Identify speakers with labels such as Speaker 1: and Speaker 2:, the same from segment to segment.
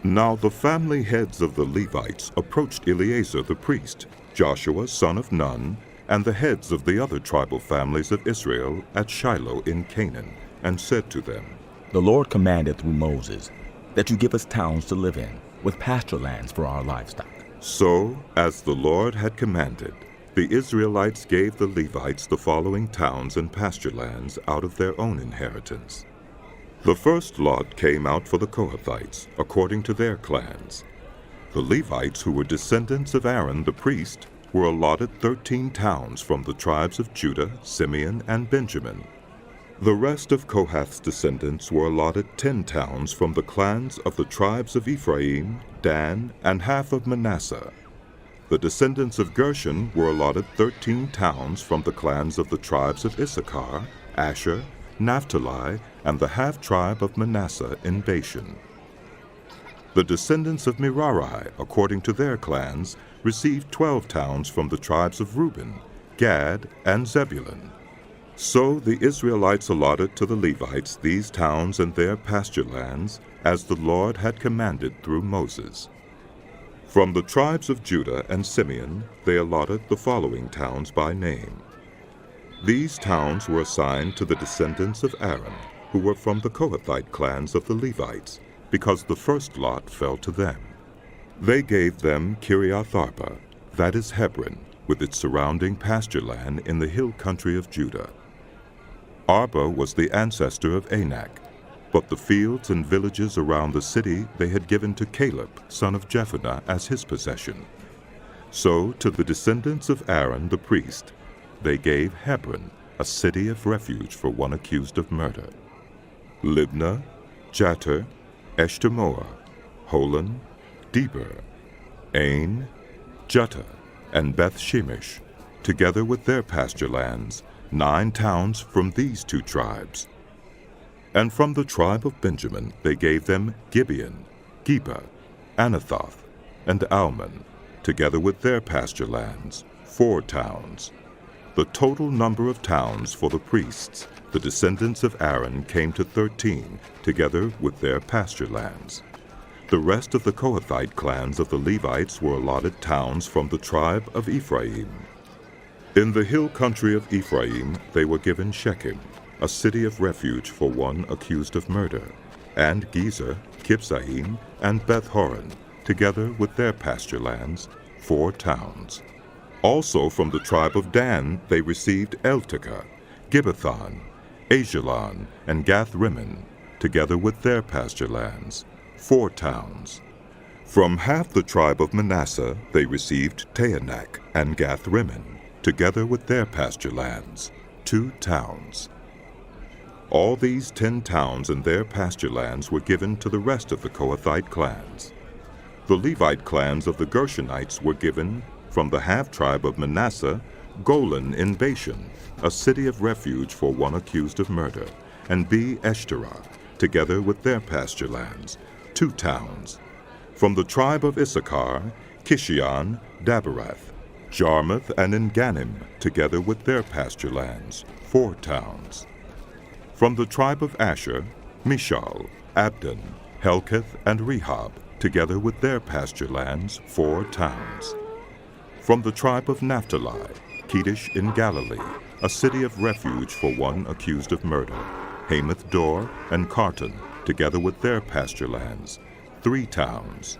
Speaker 1: Now the family heads of the Levites approached Eleazar the priest, Joshua son of Nun, and the heads of the other tribal families of Israel at Shiloh in Canaan, and said to them,
Speaker 2: The Lord commanded through Moses that you give us towns to live in, with pasture lands for our livestock.
Speaker 1: So, as the Lord had commanded, the Israelites gave the Levites the following towns and pasture lands out of their own inheritance. The first lot came out for the Kohathites, according to their clans. The Levites, who were descendants of Aaron the priest, were allotted 13 towns from the tribes of Judah, Simeon, and Benjamin. The rest of Kohath's descendants were allotted 10 towns from the clans of the tribes of Ephraim, Dan, and half of Manasseh. The descendants of Gershon were allotted 13 towns from the clans of the tribes of Issachar, Asher, Naphtali, and the half-tribe of Manasseh in Bashan. The descendants of Merari, according to their clans, received 12 towns from the tribes of Reuben, Gad, and Zebulun. So the Israelites allotted to the Levites these towns and their pasture lands, as the Lord had commanded through Moses. From the tribes of Judah and Simeon they allotted the following towns by name. These towns were assigned to the descendants of Aaron, who were from the Kohathite clans of the Levites, because the first lot fell to them. They gave them Kiriath Arba, that is Hebron, with its surrounding pasture land in the hill country of Judah. Arba was the ancestor of Anak, but the fields and villages around the city they had given to Caleb, son of Jephunneh, as his possession. So to the descendants of Aaron the priest, they gave Hebron, a city of refuge for one accused of murder. Libnah, Jattir, Eshtemoa, Holon, Deber, Ain, Juttah, and Beth Shemesh, together with their pasture lands, 9 towns from these 2 tribes. And from the tribe of Benjamin they gave them Gibeon, Geba, Anathoth, and Almon, together with their pasture lands, 4 towns. The total number of towns for the priests, the descendants of Aaron, came to 13, together with their pasture lands. The rest of the Kohathite clans of the Levites were allotted towns from the tribe of Ephraim. In the hill country of Ephraim they were given Shechem, a city of refuge for one accused of murder, and Gezer, Kibzaim, and Beth-horon, together with their pasture lands, 4 towns. Also from the tribe of Dan they received Eltekeh, Gibbethon, Ajalon, and Gath-rimmon, together with their pasture lands, 4 towns. From half the tribe of Manasseh they received Taanach and Gath-rimmon, together with their pasture lands, 2 towns. All these 10 towns and their pasture lands were given to the rest of the Kohathite clans. The Levite clans of the Gershonites were given, from the half-tribe of Manasseh, Golan in Bashan, a city of refuge for one accused of murder, and Be-eshterah, together with their pasture lands, 2 towns. From the tribe of Issachar, Kishion, Daberath, Jarmuth, and En-gannim, together with their pasture lands, 4 towns. From the tribe of Asher, Mishal, Abdon, Helkath, and Rehob, together with their pasture lands, 4 towns. From the tribe of Naphtali, Kedesh in Galilee, a city of refuge for one accused of murder, Hamath-dor, and Kartan, together with their pasture lands, 3 towns.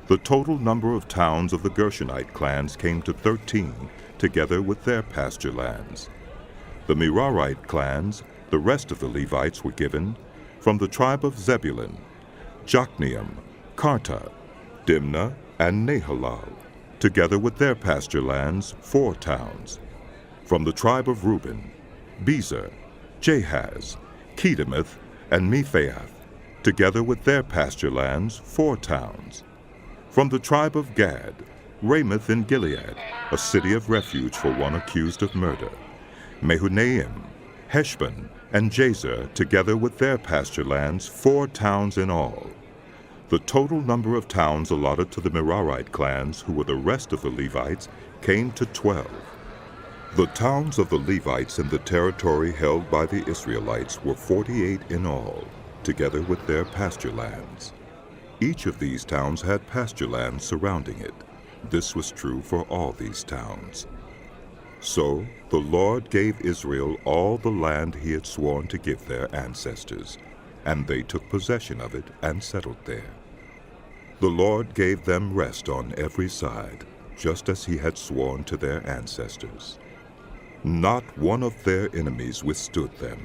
Speaker 1: The total number of towns of the Gershonite clans came to 13, together with their pasture lands. The Merarite clans, the rest of the Levites, were given from the tribe of Zebulun, Jokneam, Karta, Dimnah, and Nahalal, together with their pasture lands, 4 towns. From the tribe of Reuben, Bezer, Jahaz, Kedemoth, and Mephaath, together with their pasture lands, 4 towns. From the tribe of Gad, Ramoth in Gilead, a city of refuge for one accused of murder, Mehunaim, Heshbon, and Jazer, together with their pasture lands, 4 towns in all. The total number of towns allotted to the Merarite clans, who were the rest of the Levites, came to 12. The towns of the Levites in the territory held by the Israelites were 48 in all, together with their pasture lands. Each of these towns had pasture land surrounding it. This was true for all these towns. So the Lord gave Israel all the land he had sworn to give their ancestors, and they took possession of it and settled there. The Lord gave them rest on every side, just as he had sworn to their ancestors. Not one of their enemies withstood them.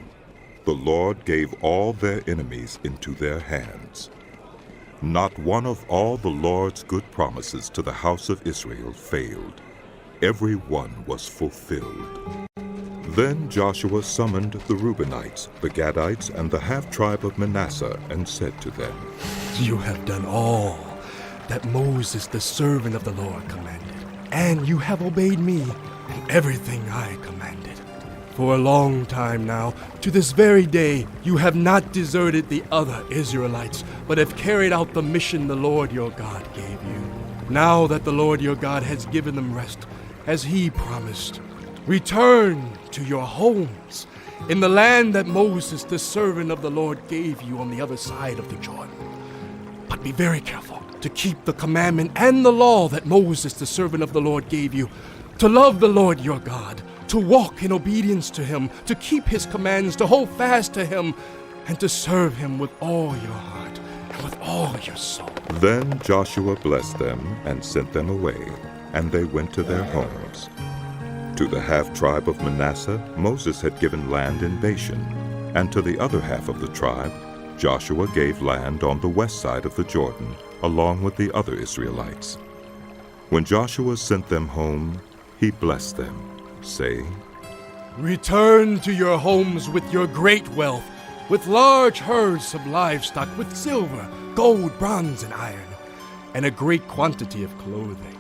Speaker 1: The Lord gave all their enemies into their hands. Not one of all the Lord's good promises to the house of Israel failed. Every one was fulfilled. Then Joshua summoned the Reubenites, the Gadites, and the half-tribe of Manasseh, and said to them,
Speaker 3: You have done all that Moses, the servant of the Lord, commanded, and you have obeyed me in everything I commanded. For a long time now, to this very day, you have not deserted the other Israelites, but have carried out the mission the Lord your God gave you. Now that the Lord your God has given them rest, as he promised, return to your homes in the land that Moses, the servant of the Lord, gave you on the other side of the Jordan. But be very careful to keep the commandment and the law that Moses, the servant of the Lord, gave you, to love the Lord your God, to walk in obedience to him, to keep his commands, to hold fast to him, and to serve him with all your heart and with all your soul.
Speaker 1: Then Joshua blessed them and sent them away, and they went to their homes. To the half-tribe of Manasseh, Moses had given land in Bashan, and to the other half of the tribe, Joshua gave land on the west side of the Jordan, along with the other Israelites. When Joshua sent them home, he blessed them, saying,
Speaker 3: Return to your homes with your great wealth, with large herds of livestock, with silver, gold, bronze, and iron, and a great quantity of clothing,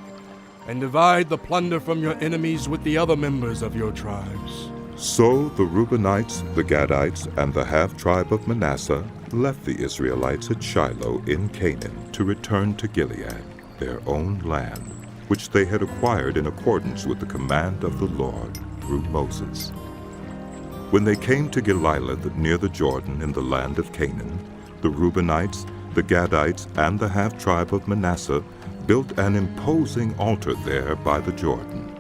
Speaker 3: and divide the plunder from your enemies with the other members of your tribes.
Speaker 1: So the Reubenites, the Gadites, and the half-tribe of Manasseh left the Israelites at Shiloh in Canaan to return to Gilead, their own land, which they had acquired in accordance with the command of the Lord through Moses. When they came to Gilgalad near the Jordan in the land of Canaan, the Reubenites, the Gadites, and the half-tribe of Manasseh built an imposing altar there by the Jordan.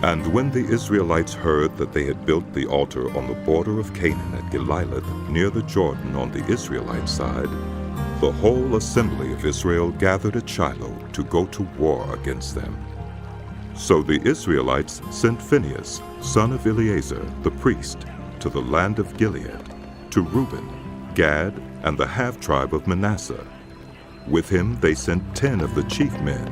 Speaker 1: And when the Israelites heard that they had built the altar on the border of Canaan at Gilgalad near the Jordan on the Israelite side, the whole assembly of Israel gathered at Shiloh to go to war against them. So the Israelites sent Phinehas, son of Eleazar, the priest, to the land of Gilead, to Reuben, Gad, and the half-tribe of Manasseh. With him they sent 10 of the chief men,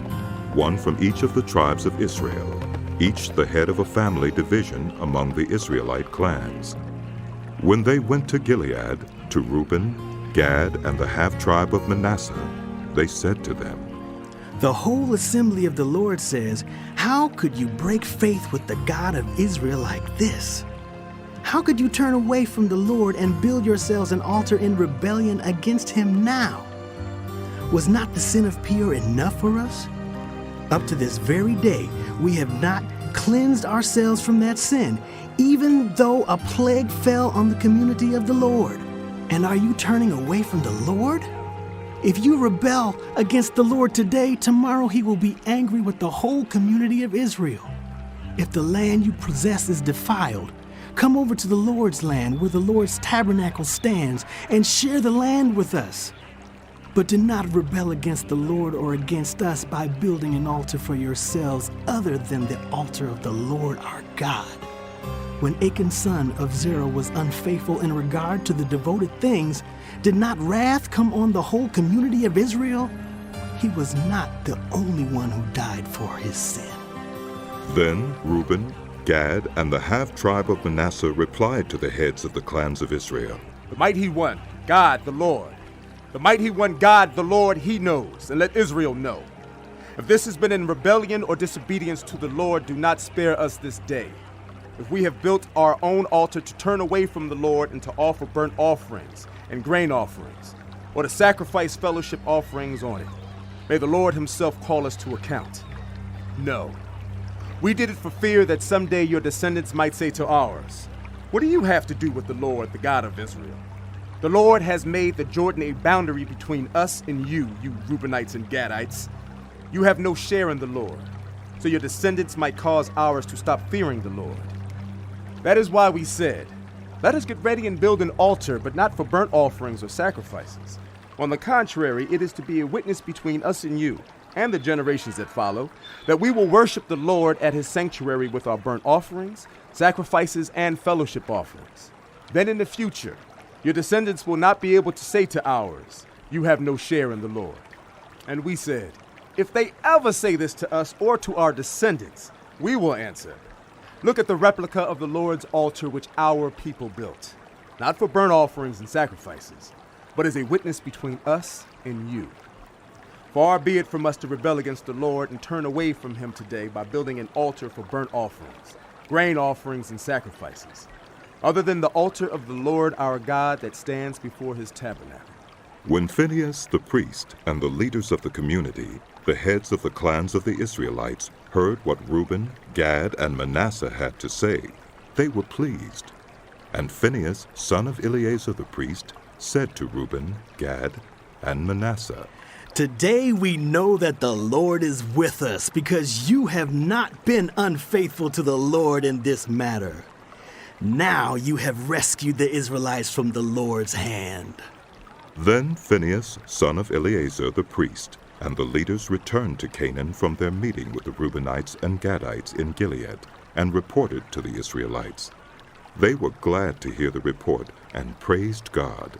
Speaker 1: one from each of the tribes of Israel, each the head of a family division among the Israelite clans. When they went to Gilead, to Reuben, Gad, and the half-tribe of Manasseh, they said to them,
Speaker 4: The whole assembly of the Lord says, How could you break faith with the God of Israel like this? How could you turn away from the Lord and build yourselves an altar in rebellion against him now? Was not the sin of Peor enough for us? Up to this very day, we have not cleansed ourselves from that sin, even though a plague fell on the community of the Lord. And are you turning away from the Lord? If you rebel against the Lord today, tomorrow he will be angry with the whole community of Israel. If the land you possess is defiled, come over to the Lord's land where the Lord's tabernacle stands and share the land with us. But do not rebel against the Lord or against us by building an altar for yourselves other than the altar of the Lord our God. When Achan son of Zerah was unfaithful in regard to the devoted things, did not wrath come on the whole community of Israel? He was not the only one who died for his sin.
Speaker 1: Then Reuben, Gad, and the half-tribe of Manasseh replied to the heads of the clans of Israel,
Speaker 5: The mighty one, God the Lord. The mighty one, God the Lord, he knows, and let Israel know. If this has been in rebellion or disobedience to the Lord, do not spare us this day. If we have built our own altar to turn away from the Lord and to offer burnt offerings and grain offerings, or to sacrifice fellowship offerings on it, may the Lord himself call us to account. No. We did it for fear that someday your descendants might say to ours, What do you have to do with the Lord, the God of Israel? The Lord has made the Jordan a boundary between us and you Reubenites and Gadites. You have no share in the Lord, so your descendants might cause ours to stop fearing the Lord. That is why we said, let us get ready and build an altar, but not for burnt offerings or sacrifices. On the contrary, it is to be a witness between us and you, and the generations that follow, that we will worship the Lord at his sanctuary with our burnt offerings, sacrifices, and fellowship offerings. Then in the future, your descendants will not be able to say to ours, you have no share in the Lord. And we said, if they ever say this to us or to our descendants, we will answer, look at the replica of the Lord's altar which our people built, not for burnt offerings and sacrifices, but as a witness between us and you. Far be it from us to rebel against the Lord and turn away from him today by building an altar for burnt offerings, grain offerings, and sacrifices, other than the altar of the Lord our God that stands before his tabernacle.
Speaker 1: When Phinehas the priest and the leaders of the community, the heads of the clans of the Israelites, heard what Reuben, Gad, and Manasseh had to say, they were pleased. And Phinehas, son of Eleazar the priest, said to Reuben, Gad, and Manasseh,
Speaker 4: Today we know that the Lord is with us, because you have not been unfaithful to the Lord in this matter. Now you have rescued the Israelites from the Lord's hand.
Speaker 1: Then Phinehas, son of Eleazar the priest, and the leaders returned to Canaan from their meeting with the Reubenites and Gadites in Gilead, and reported to the Israelites. They were glad to hear the report and praised God.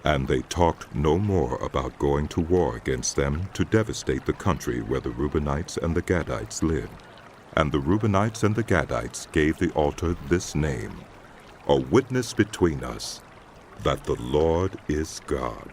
Speaker 1: And they talked no more about going to war against them to devastate the country where the Reubenites and the Gadites lived. And the Reubenites and the Gadites gave the altar this name, a witness between us, that the Lord is God.